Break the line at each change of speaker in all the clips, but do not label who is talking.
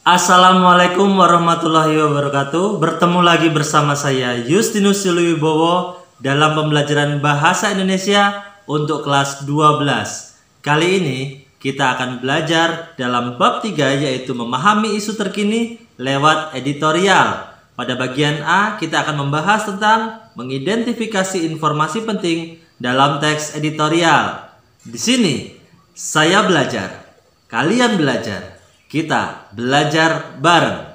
Assalamualaikum warahmatullahi wabarakatuh. Bertemu lagi bersama saya Justinus Wibowo dalam pembelajaran Bahasa Indonesia untuk kelas 12. Kali ini kita akan belajar dalam bab 3, yaitu memahami isu terkini lewat editorial. Pada bagian A kita akan membahas tentang mengidentifikasi informasi penting dalam teks editorial. Di sini saya belajar, kalian belajar. Kita belajar bareng.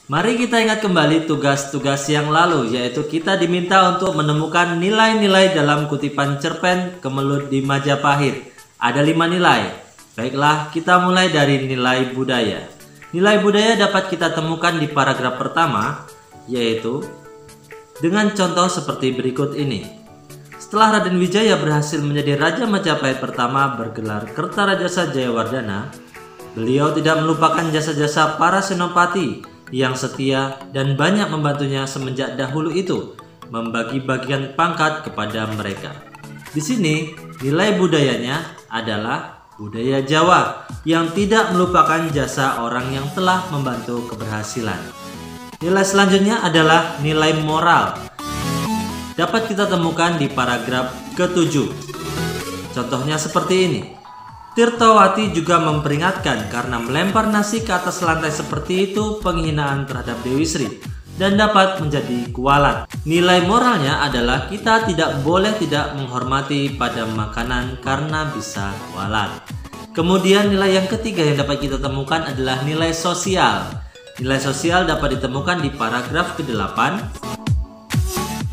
Mari kita ingat kembali tugas-tugas yang lalu, yaitu kita diminta untuk menemukan nilai-nilai dalam kutipan cerpen Kemelut di Majapahit. Ada 5 nilai. Baiklah, kita mulai dari nilai budaya. Nilai budaya dapat kita temukan di paragraf pertama, yaitu dengan contoh seperti berikut ini. Setelah Raden Wijaya berhasil menjadi Raja Majapahit pertama bergelar Kertarajasa Jayawardana, beliau tidak melupakan jasa-jasa para senopati yang setia dan banyak membantunya semenjak dahulu itu, membagi-bagikan pangkat kepada mereka. Di sini, nilai budayanya adalah budaya Jawa yang tidak melupakan jasa orang yang telah membantu keberhasilan. Nilai selanjutnya adalah nilai moral. Dapat kita temukan di paragraf ke-7. Contohnya seperti ini. Tirtawati juga memperingatkan karena melempar nasi ke atas lantai seperti itu penghinaan terhadap Dewi Sri dan dapat menjadi kualat. Nilai moralnya adalah kita tidak boleh tidak menghormati pada makanan karena bisa kualat. Kemudian nilai yang ketiga yang dapat kita temukan adalah nilai sosial. Nilai sosial dapat ditemukan di paragraf ke-8.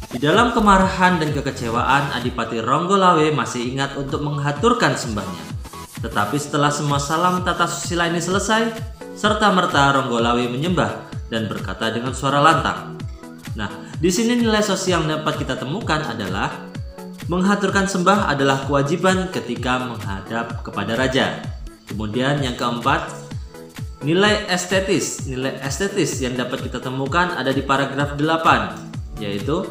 Di dalam kemarahan dan kekecewaan, Adipati Ronggolawe masih ingat untuk menghaturkan sembahnya. Tetapi setelah semua salam tata susila ini selesai, serta-merta Ronggolawe menyembah dan berkata dengan suara lantang. Nah, di sini nilai sosial yang dapat kita temukan adalah menghaturkan sembah adalah kewajiban ketika menghadap kepada raja. Kemudian yang keempat, nilai estetis. Nilai estetis yang dapat kita temukan ada di paragraf 8, yaitu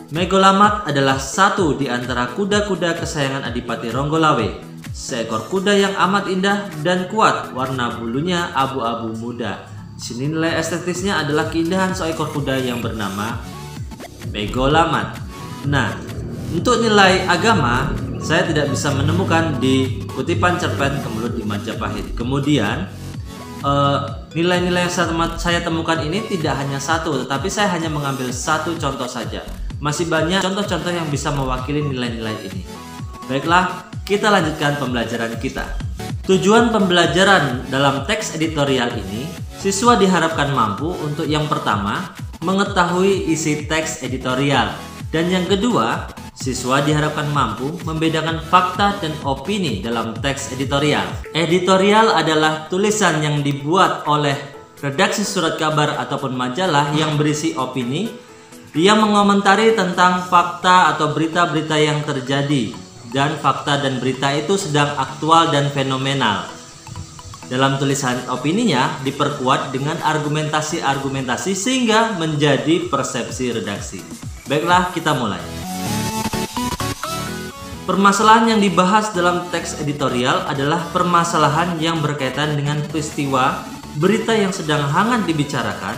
Megolamat adalah satu di antara kuda-kuda kesayangan Adipati Ronggolawe. Seekor kuda yang amat indah dan kuat, warna bulunya abu-abu muda. Di sini nilai estetisnya adalah keindahan seekor kuda yang bernama Megolamat. Nah, untuk nilai agama saya tidak bisa menemukan di kutipan cerpen Kemelut di Majapahit. Kemudian nilai-nilai yang saya temukan ini tidak hanya satu, tetapi saya hanya mengambil satu contoh saja. Masih banyak contoh-contoh yang bisa mewakili nilai-nilai ini. Baiklah, kita lanjutkan pembelajaran kita. Tujuan pembelajaran dalam teks editorial ini, siswa diharapkan mampu untuk yang pertama, mengetahui isi teks editorial. Dan yang kedua, siswa diharapkan mampu membedakan fakta dan opini dalam teks editorial. Editorial adalah tulisan yang dibuat oleh redaksi surat kabar ataupun majalah yang berisi opini yang mengomentari tentang fakta atau berita-berita yang terjadi, dan fakta dan berita itu sedang aktual dan fenomenal. Dalam tulisan opininya diperkuat dengan argumentasi-argumentasi sehingga menjadi persepsi redaksi. Baiklah, kita mulai. Permasalahan yang dibahas dalam teks editorial adalah permasalahan yang berkaitan dengan peristiwa, berita yang sedang hangat dibicarakan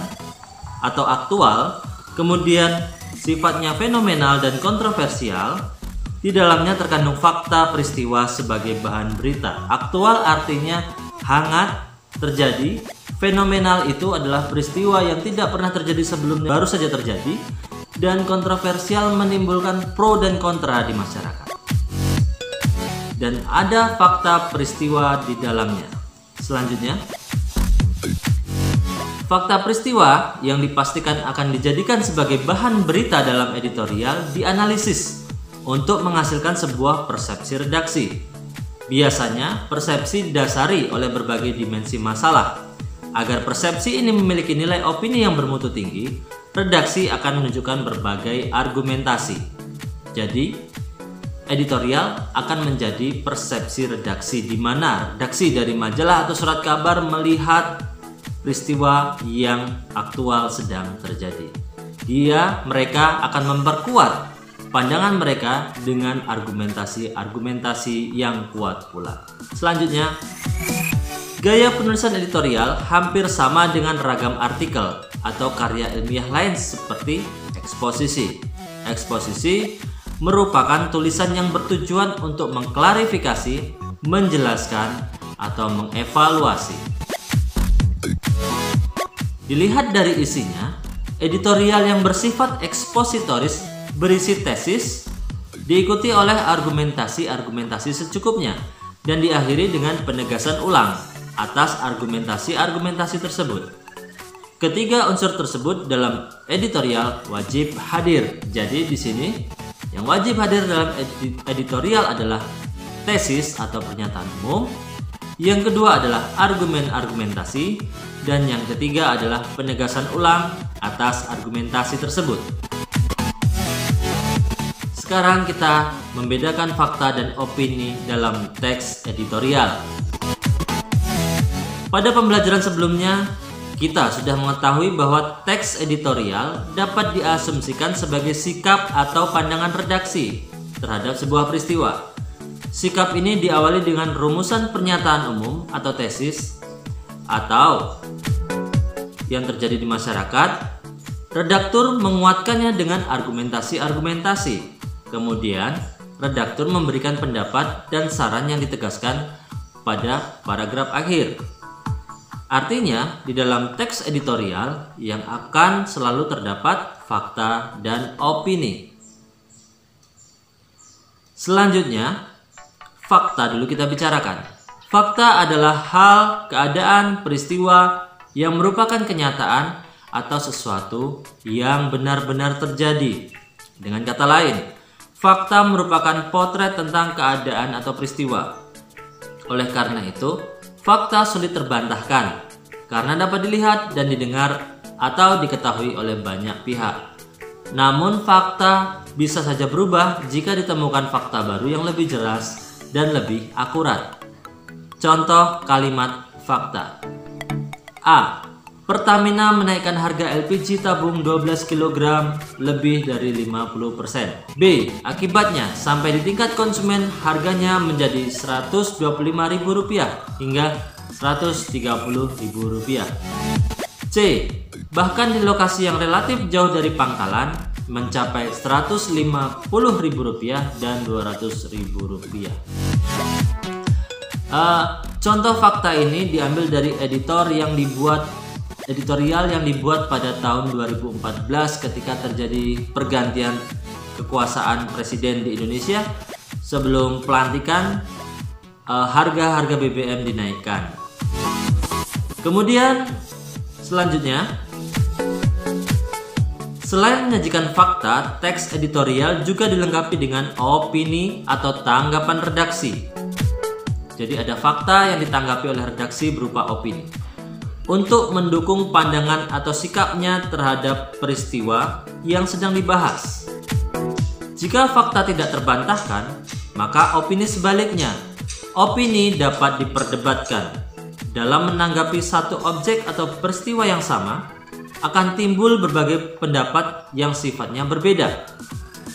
atau aktual, kemudian sifatnya fenomenal dan kontroversial. Di dalamnya terkandung fakta peristiwa sebagai bahan berita. Aktual artinya hangat terjadi, fenomenal itu adalah peristiwa yang tidak pernah terjadi sebelumnya, baru saja terjadi, dan kontroversial menimbulkan pro dan kontra di masyarakat. Dan ada fakta peristiwa di dalamnya. Selanjutnya, fakta peristiwa yang dipastikan akan dijadikan sebagai bahan berita dalam editorial dianalisis untuk menghasilkan sebuah persepsi redaksi. Biasanya, persepsi didasari oleh berbagai dimensi masalah. Agar persepsi ini memiliki nilai opini yang bermutu tinggi, redaksi akan menunjukkan berbagai argumentasi. Jadi, editorial akan menjadi persepsi redaksi, di mana redaksi dari majalah atau surat kabar melihat peristiwa yang aktual sedang terjadi. Mereka akan memperkuat pandangan mereka dengan argumentasi-argumentasi yang kuat pula. Selanjutnya, gaya penulisan editorial hampir sama dengan ragam artikel atau karya ilmiah lain seperti eksposisi. Eksposisi merupakan tulisan yang bertujuan untuk mengklarifikasi, menjelaskan, atau mengevaluasi. Dilihat dari isinya, editorial yang bersifat ekspositoris berisi tesis, diikuti oleh argumentasi-argumentasi secukupnya, dan diakhiri dengan penegasan ulang atas argumentasi-argumentasi tersebut. Ketiga unsur tersebut dalam editorial wajib hadir. Jadi di sini yang wajib hadir dalam editorial adalah tesis atau pernyataan umum, yang kedua adalah argumen-argumentasi, dan yang ketiga adalah penegasan ulang atas argumentasi tersebut. Sekarang kita membedakan fakta dan opini dalam teks editorial. Pada pembelajaran sebelumnya, kita sudah mengetahui bahwa teks editorial dapat diasumsikan sebagai sikap atau pandangan redaksi terhadap sebuah peristiwa. Sikap ini diawali dengan rumusan pernyataan umum atau tesis, atau yang terjadi di masyarakat. Redaktur menguatkannya dengan argumentasi-argumentasi. Kemudian, redaktur memberikan pendapat dan saran yang ditegaskan pada paragraf akhir. Artinya, di dalam teks editorial yang akan selalu terdapat fakta dan opini. Selanjutnya, fakta dulu kita bicarakan. Fakta adalah hal, keadaan, peristiwa yang merupakan kenyataan atau sesuatu yang benar-benar terjadi. Dengan kata lain, fakta merupakan potret tentang keadaan atau peristiwa. Oleh karena itu, fakta sulit terbantahkan karena dapat dilihat dan didengar atau diketahui oleh banyak pihak. Namun fakta bisa saja berubah jika ditemukan fakta baru yang lebih jelas dan lebih akurat. Contoh kalimat fakta. A. Pertamina menaikkan harga LPG tabung 12 kg lebih dari 50%. B. Akibatnya sampai di tingkat konsumen harganya menjadi Rp125.000 hingga Rp130.000. C. Bahkan di lokasi yang relatif jauh dari pangkalan mencapai Rp150.000 dan Rp200.000. Contoh fakta ini diambil dari editorial yang dibuat pada tahun 2014 ketika terjadi pergantian kekuasaan presiden di Indonesia. Sebelum pelantikan, harga-harga BBM dinaikkan. Kemudian selanjutnya, selain menyajikan fakta, teks editorial juga dilengkapi dengan opini atau tanggapan redaksi. Jadi ada fakta yang ditanggapi oleh redaksi berupa opini untuk mendukung pandangan atau sikapnya terhadap peristiwa yang sedang dibahas. Jika fakta tidak terbantahkan, maka opini sebaliknya. Opini dapat diperdebatkan. Dalam menanggapi satu objek atau peristiwa yang sama, akan timbul berbagai pendapat yang sifatnya berbeda.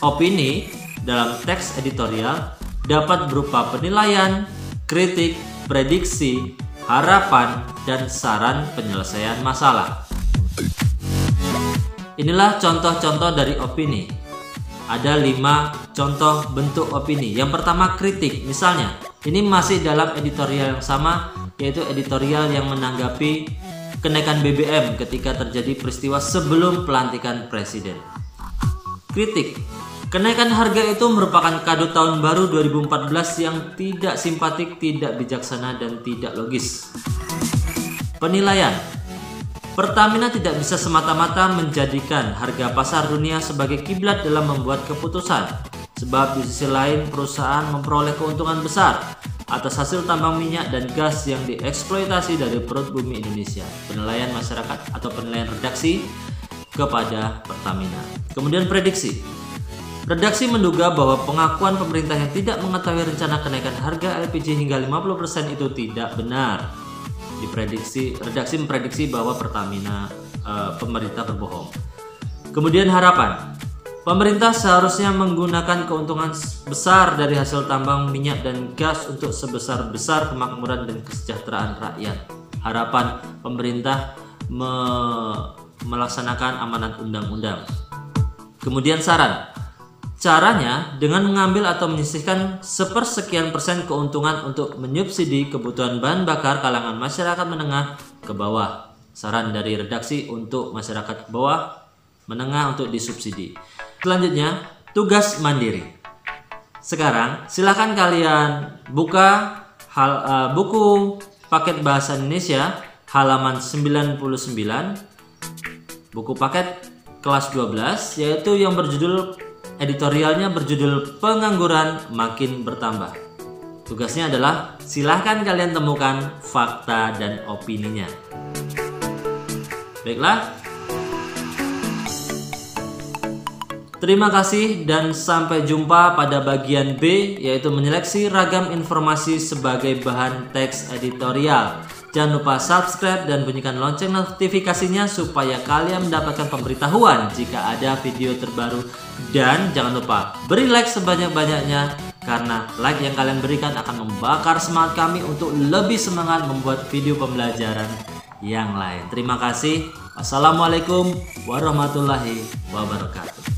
Opini dalam teks editorial dapat berupa penilaian, kritik, prediksi, harapan, dan saran penyelesaian masalah. Inilah contoh-contoh dari opini. Ada 5 contoh bentuk opini. Yang pertama, kritik. Misalnya, ini masih dalam editorial yang sama, yaitu editorial yang menanggapi kenaikan BBM ketika terjadi peristiwa sebelum pelantikan presiden. Kritik. Kenaikan harga itu merupakan kado tahun baru 2014 yang tidak simpatik, tidak bijaksana, dan tidak logis. Penilaian. Pertamina tidak bisa semata-mata menjadikan harga pasar dunia sebagai kiblat dalam membuat keputusan, sebab di sisi lain perusahaan memperoleh keuntungan besar atas hasil tambang minyak dan gas yang dieksploitasi dari perut bumi Indonesia. Penilaian masyarakat atau penilaian redaksi kepada Pertamina. Kemudian prediksi. Redaksi menduga bahwa pengakuan pemerintah yang tidak mengetahui rencana kenaikan harga LPG hingga 50% itu tidak benar. Redaksi memprediksi bahwa pemerintah berbohong. Kemudian harapan. Pemerintah seharusnya menggunakan keuntungan besar dari hasil tambang minyak dan gas untuk sebesar-besar kemakmuran dan kesejahteraan rakyat. Harapan pemerintah melaksanakan amanat undang-undang. Kemudian saran. Caranya dengan mengambil atau menyisihkan sepersekian persen keuntungan untuk menyubsidi kebutuhan bahan bakar kalangan masyarakat menengah ke bawah. Saran dari redaksi untuk masyarakat ke bawah, menengah untuk disubsidi. Selanjutnya, tugas mandiri. Sekarang, silakan kalian buka buku paket bahasa Indonesia halaman 99, buku paket kelas 12, yaitu yang berjudul editorialnya berjudul Pengangguran Makin Bertambah. Tugasnya adalah silahkan kalian temukan fakta dan opininya. Baiklah. Terima kasih dan sampai jumpa pada bagian B, yaitu menyeleksi ragam informasi sebagai bahan teks editorial. Jangan lupa subscribe dan bunyikan lonceng notifikasinya supaya kalian mendapatkan pemberitahuan jika ada video terbaru. Dan jangan lupa beri like sebanyak-banyaknya, karena like yang kalian berikan akan membakar semangat kami untuk lebih semangat membuat video pembelajaran yang lain. Terima kasih. Wassalamualaikum warahmatullahi wabarakatuh.